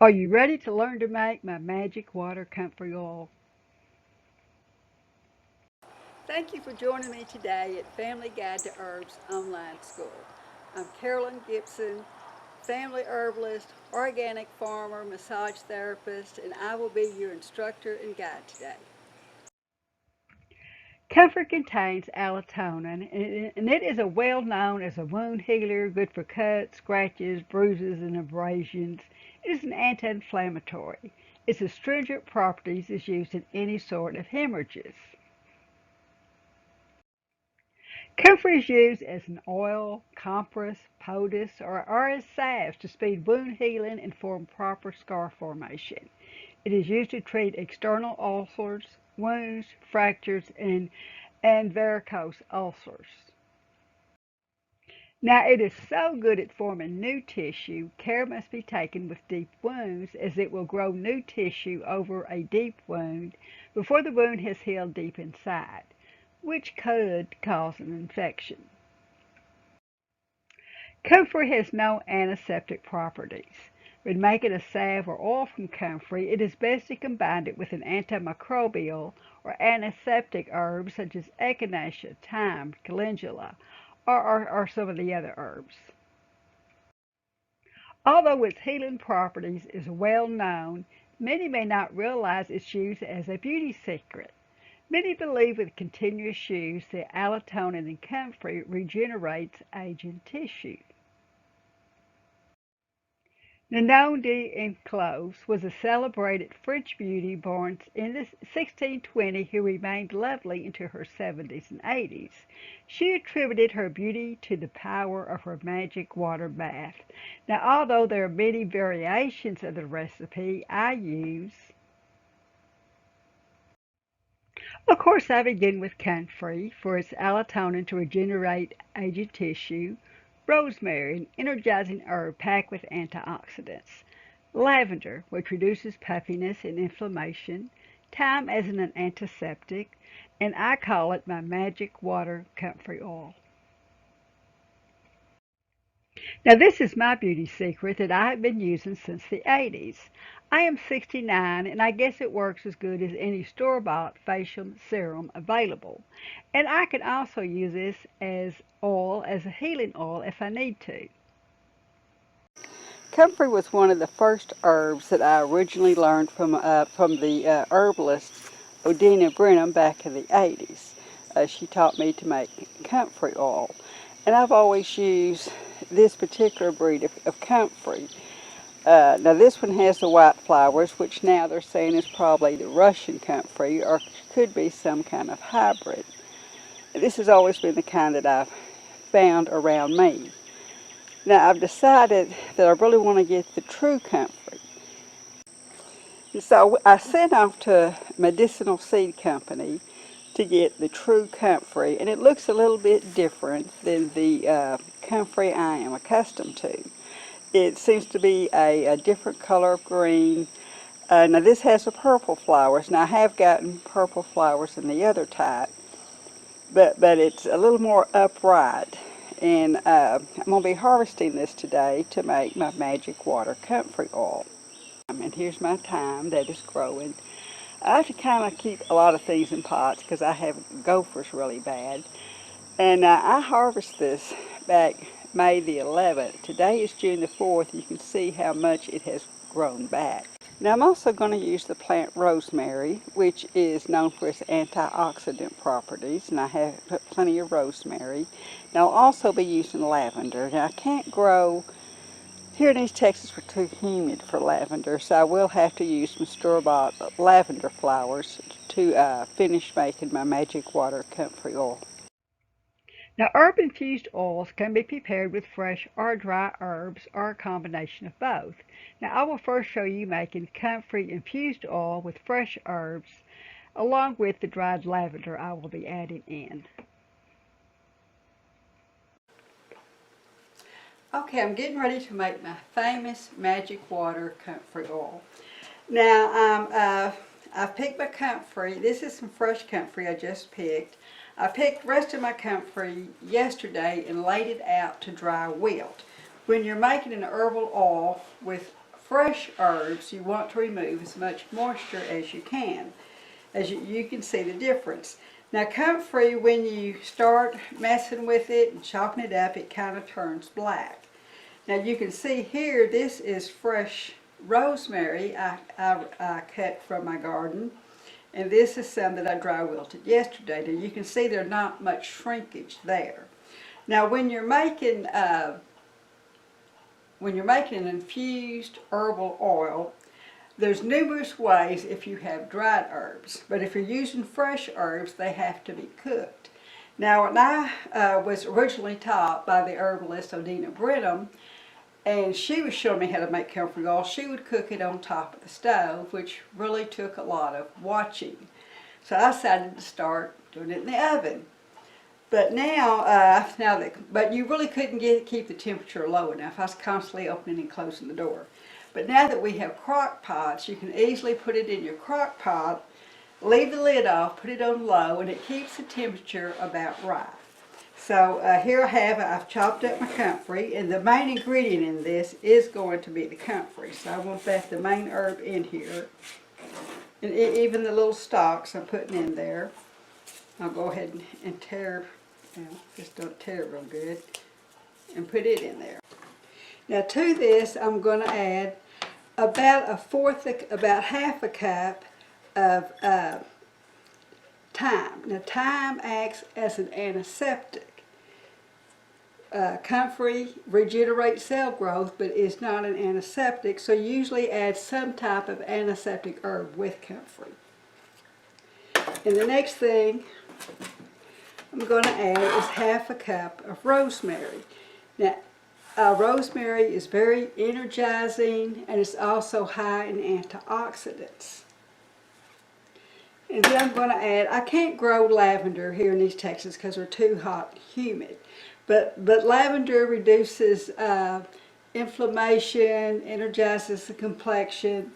Are you ready to learn to make my magic water comfrey oil? Thank you for joining me today at Family Guide to Herbs Online School. I'm Carolyn Gibson, family herbalist, organic farmer, massage therapist, and I will be your instructor and guide today. Comfrey contains allotonin, and it is well known as a wound healer, good for cuts, scratches, bruises, and abrasions. It is an anti-inflammatory. Its astringent properties is used in any sort of hemorrhages. Comfrey is used as an oil, compress, poultice, or as salves to speed wound healing and form proper scar formation. It is used to treat external ulcers, wounds, fractures, and varicose ulcers. Now, it is so good at forming new tissue, care must be taken with deep wounds as it will grow new tissue over a deep wound before the wound has healed deep inside, which could cause an infection. Comfrey has no antiseptic properties. When making a salve or oil from comfrey, it is best to combine it with an antimicrobial or antiseptic herb such as echinacea, thyme, calendula, or some of the other herbs. Although its healing properties is well known, many may not realize its use as a beauty secret. Many believe with continuous use that allotonin in comfrey regenerates aging tissue. Ninon d'Enclos was a celebrated French beauty born in 1620 who remained lovely into her 70s and 80s. She attributed her beauty to the power of her magic water bath. Now, although there are many variations of the recipe I use, of course I begin with comfrey for its allotonin to regenerate aged tissue, rosemary, an energizing herb packed with antioxidants, lavender, which reduces puffiness and inflammation, thyme as an antiseptic, and I call it my magic water comfrey oil. Now, this is my beauty secret that I have been using since the 80s. I am 69 and I guess it works as good as any store-bought facial serum available. And I can also use this as oil, as a healing oil if I need to. Comfrey was one of the first herbs that I originally learned from the herbalist Odina Brenham back in the 80s. She taught me to make comfrey oil. And I've always used this particular breed of comfrey. Now this one has the white flowers, which now they're saying is probably the Russian comfrey or could be some kind of hybrid. This has always been the kind that I've found around me. Now I've decided that I really want to get the true comfrey. And so I sent off to Medicinal Seed Company to get the true comfrey, and it looks a little bit different than the comfrey I am accustomed to. It seems to be a different color of green. Now this has the purple flowers. Now I have gotten purple flowers in the other type, but it's a little more upright. And I'm going to be harvesting this today to make my magic water comfrey oil. And here's my thyme that is growing. I have to kind of keep a lot of things in pots because I have gophers really bad. And I harvest this back May the 11th. Today is June the 4th. You can see how much it has grown back. Now I'm also going to use the plant rosemary, which is known for its antioxidant properties, and I have put plenty of rosemary. Now I'll also be using lavender. Now I can't grow here in East Texas we're too humid for lavender, so I will have to use some store-bought lavender flowers to finish making my magic water comfrey oil. Now, herb-infused oils can be prepared with fresh or dry herbs or a combination of both. Now, I will first show you making comfrey infused oil with fresh herbs along with the dried lavender I will be adding in. Okay, I'm getting ready to make my famous magic water comfrey oil. Now, I've picked my comfrey. This is some fresh comfrey I just picked. I picked the rest of my comfrey yesterday and laid it out to dry wilt. When you're making an herbal oil with fresh herbs, you want to remove as much moisture as you can. As you can see the difference. Now comfrey, when you start messing with it and chopping it up, it kind of turns black. Now you can see here, this is fresh rosemary I cut from my garden. And this is some that I dry wilted yesterday. Now you can see there's not much shrinkage there. Now when you're making an infused herbal oil, there's numerous ways if you have dried herbs, but if you're using fresh herbs, they have to be cooked. Now, when I was originally taught by the herbalist Odina Brenham, and she was showing me how to make comfrey oil, she would cook it on top of the stove, which really took a lot of watching. So I decided to start doing it in the oven. But now, but you really couldn't keep the temperature low enough. I was constantly opening and closing the door. But now that we have crock pots, you can easily put it in your crock pot, leave the lid off, put it on low, and it keeps the temperature about right. So here I've chopped up my comfrey, and the main ingredient in this is going to be the comfrey. So I want that, the main herb, in here. And even the little stalks I'm putting in there. I'll go ahead and tear, just don't tear real good, and put it in there. Now to this, I'm going to add about half a cup of thyme. Now thyme acts as an antiseptic. Comfrey regenerates cell growth, but is not an antiseptic, so usually add some type of antiseptic herb with comfrey. And the next thing I'm going to add is half a cup of rosemary. Now, rosemary is very energizing, and it's also high in antioxidants. And then I'm going to add, I can't grow lavender here in East Texas because we're too hot and humid, but lavender reduces inflammation, energizes the complexion,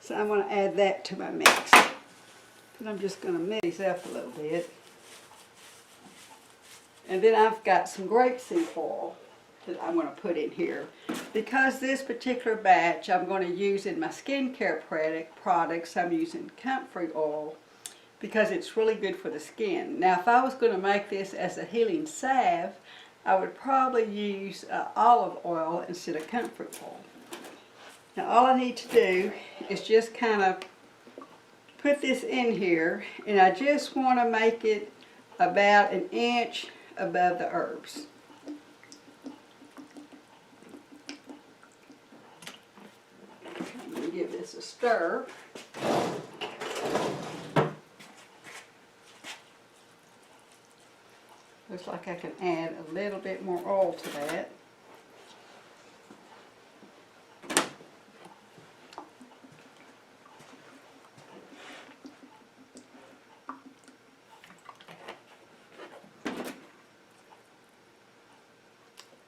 so I'm going to add that to my mix. And I'm just going to mix these up a little bit. And then I've got some grapeseed oil that I'm going to put in here. Because this particular batch I'm going to use in my skincare products, I'm using comfrey oil because it's really good for the skin. Now if I was going to make this as a healing salve, I would probably use olive oil instead of comfrey oil. Now all I need to do is just kind of put this in here, and I just want to make it about an inch above the herbs. I'm going to give this a stir. Looks like I can add a little bit more oil to that.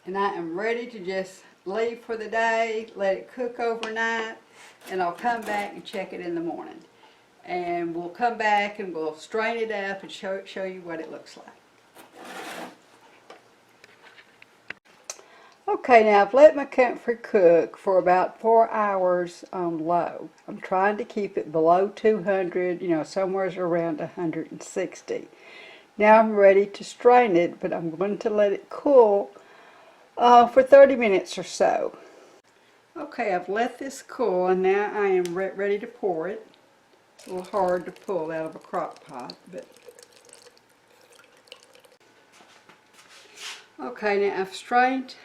And I am ready to just leave for the day, let it cook overnight, and I'll come back and check it in the morning. And we'll come back and we'll strain it up and show you what it looks like. Okay, now I've let my comfrey cook for about 4 hours on low. I'm trying to keep it below 200, somewhere around 160. Now I'm ready to strain it, but I'm going to let it cool for 30 minutes or so. Okay, I've let this cool, and now I am ready to pour it. It's a little hard to pull out of a crock pot, but okay. Now I've strained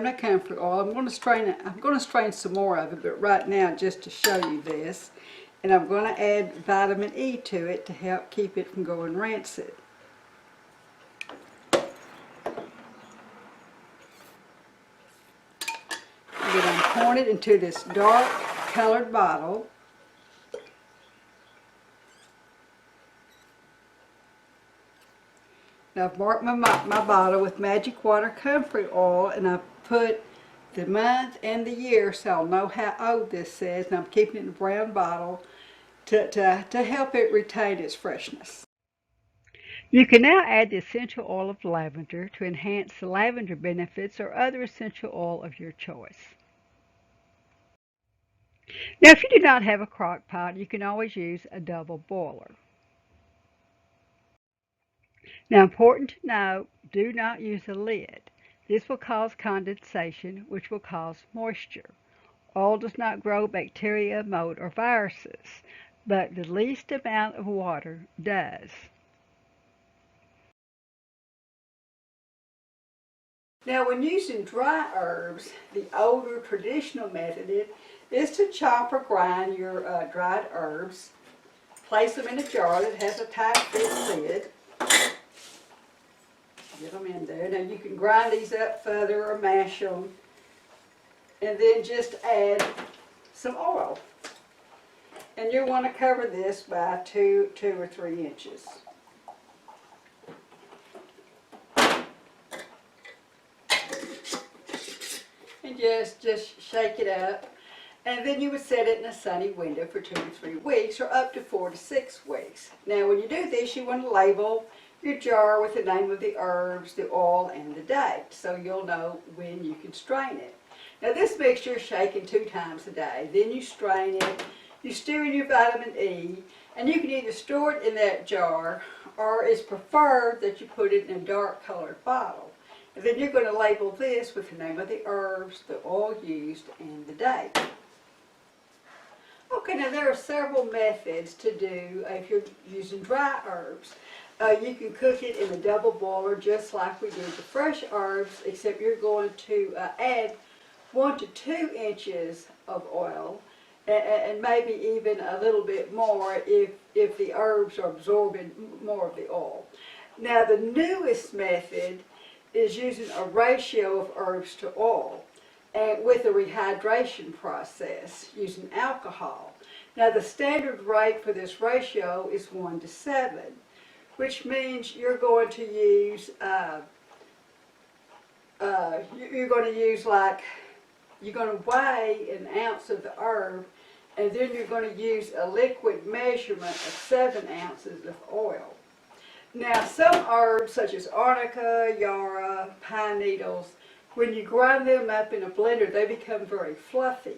my comfrey oil. I'm going to strain it. I'm going to strain some more of it, but right now just to show you this, and I'm going to add vitamin E to it to help keep it from going rancid. Then I'm pouring it into this dark colored bottle. Now I've marked my bottle with magic water comfrey oil, and I've put the month and the year so I'll know how old this is, and I'm keeping it in a brown bottle to help it retain its freshness. You can now add the essential oil of lavender to enhance the lavender benefits or other essential oil of your choice. Now, if you do not have a crock pot, you can always use a double boiler. Now, important to note, do not use a lid. This will cause condensation, which will cause moisture. Oil does not grow bacteria, mold, or viruses, but the least amount of water does. Now, when using dry herbs, the older traditional method is to chop or grind your dried herbs. Place them in a jar that has a tight fit lid. Get them in there. Now you can grind these up further or mash them. And then just add some oil. And you'll want to cover this by 2 or 3 inches. And just shake it up. And then you would set it in a sunny window for 2 to 3 weeks or up to 4 to 6 weeks. Now when you do this, you want to label your jar with the name of the herbs, the oil, and the date, so you'll know when you can strain it. Now this mixture is shaken 2 times a day. Then you strain it, you stir in your vitamin E, and you can either store it in that jar or it's preferred that you put it in a dark colored bottle. And then you're going to label this with the name of the herbs, the oil used, and the date. Okay, now there are several methods to do if you're using dry herbs. You can cook it in a double boiler just like we did the fresh herbs, except you're going to add 1 to 2 inches of oil and maybe even a little bit more if the herbs are absorbing more of the oil. Now the newest method is using a ratio of herbs to oil and with a rehydration process using alcohol. Now the standard rate for this ratio is 1 to 7, which means you're going to use you're going to weigh an ounce of the herb, and then you're going to use a liquid measurement of 7 ounces of oil. Now some herbs such as arnica, yarrow, pine needles, when you grind them up in a blender, they become very fluffy.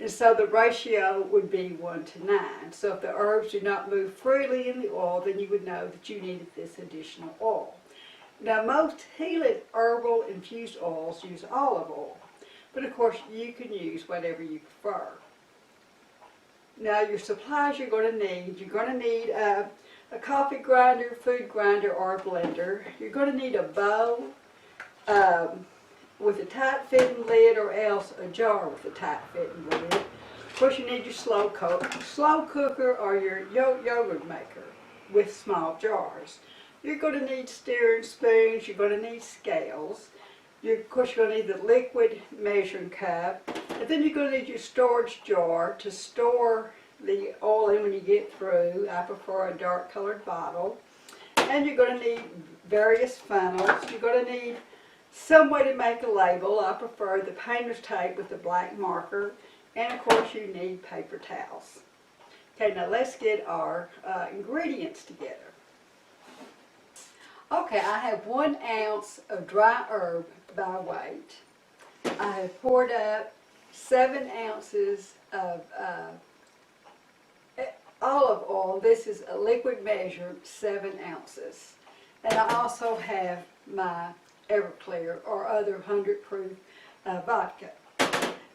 And so the ratio would be 1 to 9. So if the herbs do not move freely in the oil, then you would know that you needed this additional oil. Now most healing herbal infused oils use olive oil, but of course you can use whatever you prefer. Now your supplies you're going to need a coffee grinder, food grinder, or a blender. You're going to need a bowl with a tight fitting lid, or else a jar with a tight fitting lid. Of course you need your slow cooker or your yogurt maker with small jars. You're going to need stirring spoons, you're going to need scales. Of course you're going to need the liquid measuring cup. And then you're going to need your storage jar to store the oil in when you get through. I prefer a dark colored bottle. And you're going to need various funnels. You're going to need some way to make a label. I prefer the painter's tape with the black marker. And of course you need paper towels. Okay, now let's get our ingredients together. Okay, I have 1 ounce of dry herb by weight. I have poured up 7 ounces of olive oil. This is a liquid measure, 7 ounces. And I also have my Everclear or other 100 proof vodka.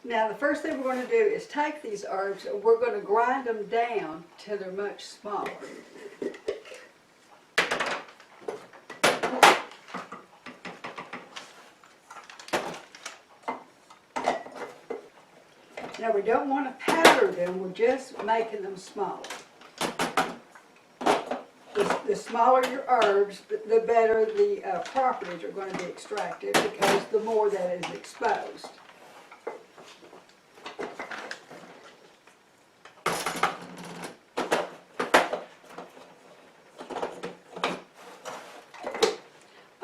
Now the first thing we're going to do is take these herbs and we're going to grind them down till they're much smaller. Now we don't want to powder them, we're just making them smaller. The smaller your herbs, the better the properties are going to be extracted, because the more that is exposed.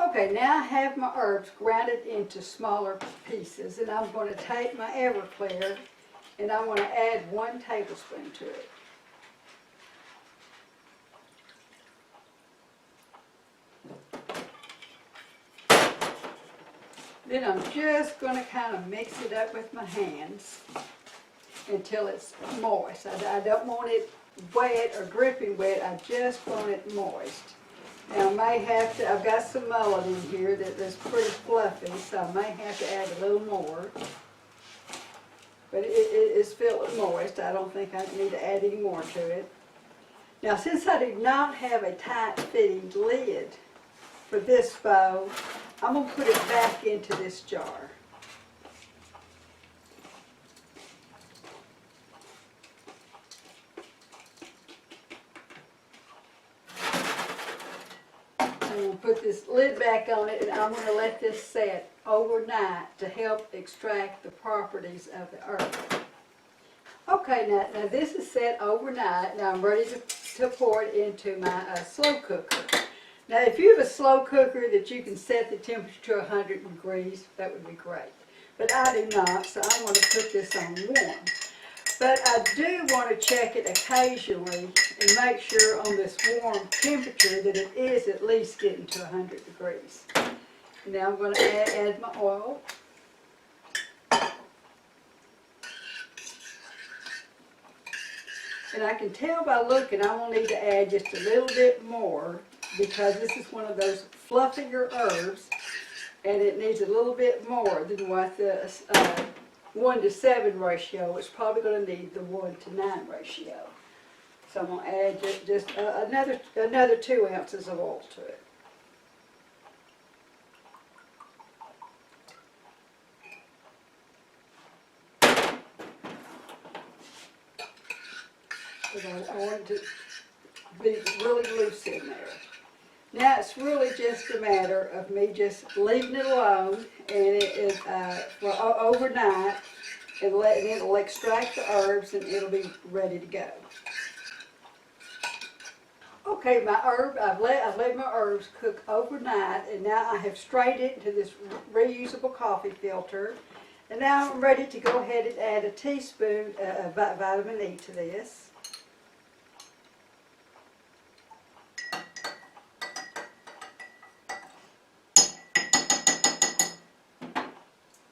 Okay, now I have my herbs grounded into smaller pieces, and I'm going to take my Everclear and I'm going to add 1 tablespoon to it. Then I'm just going to kind of mix it up with my hands. until it's moist. I don't want it wet or dripping wet. I just want it moist. Now I may have to, I've got some mullet in here that's pretty fluffy, so I may have to add a little more. But it is filled moist. I don't think I need to add any more to it. Now since I do not have a tight fitting lid for this bowl, I'm going to put it back into this jar. I'm going to put this lid back on it, and I'm going to let this set overnight to help extract the properties of the herb. Okay, now this is set overnight. Now I'm ready to pour it into my slow cooker. Now if you have a slow cooker that you can set the temperature to 100 degrees, that would be great. But I do not, so I'm going to put this on warm. But I do want to check it occasionally and make sure on this warm temperature that it is at least getting to 100 degrees. Now I'm going to add my oil. And I can tell by looking I will need to add just a little bit more because this is one of those fluffier herbs and it needs a little bit more than what the 1:7 ratio. It's probably going to need the 1:9 ratio. So I'm going to add just another 2 ounces of oil to it. I want it to be really loose in there. Now it's really just a matter of me just leaving it alone and for overnight and it'll extract the herbs and it'll be ready to go. Okay, I've let my herbs cook overnight and now I have strained it into this reusable coffee filter. And now I'm ready to go ahead and add a teaspoon of vitamin E to this.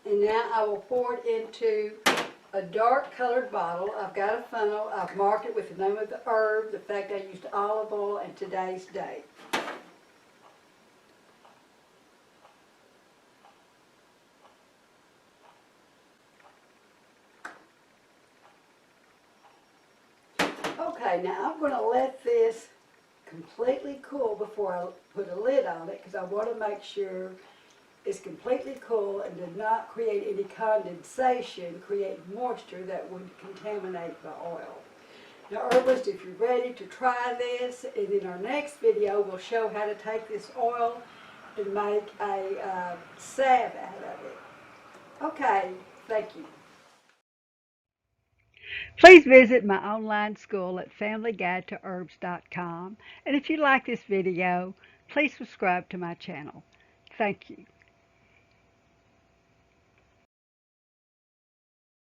And now I will pour it into a dark colored bottle. I've got a funnel. I've marked it with the name of the herb, the fact I used olive oil, and today's date. Okay, now I'm going to let this completely cool before I put a lid on it because I want to make sure it's completely cool and does not create any condensation, create moisture that would contaminate the oil. Now Herbalist, if you're ready to try this, and in our next video we'll show how to take this oil and make a salve out of it. Okay, thank you. Please visit my online school at familyguidetoherbs.com, and if you like this video, please subscribe to my channel. Thank you.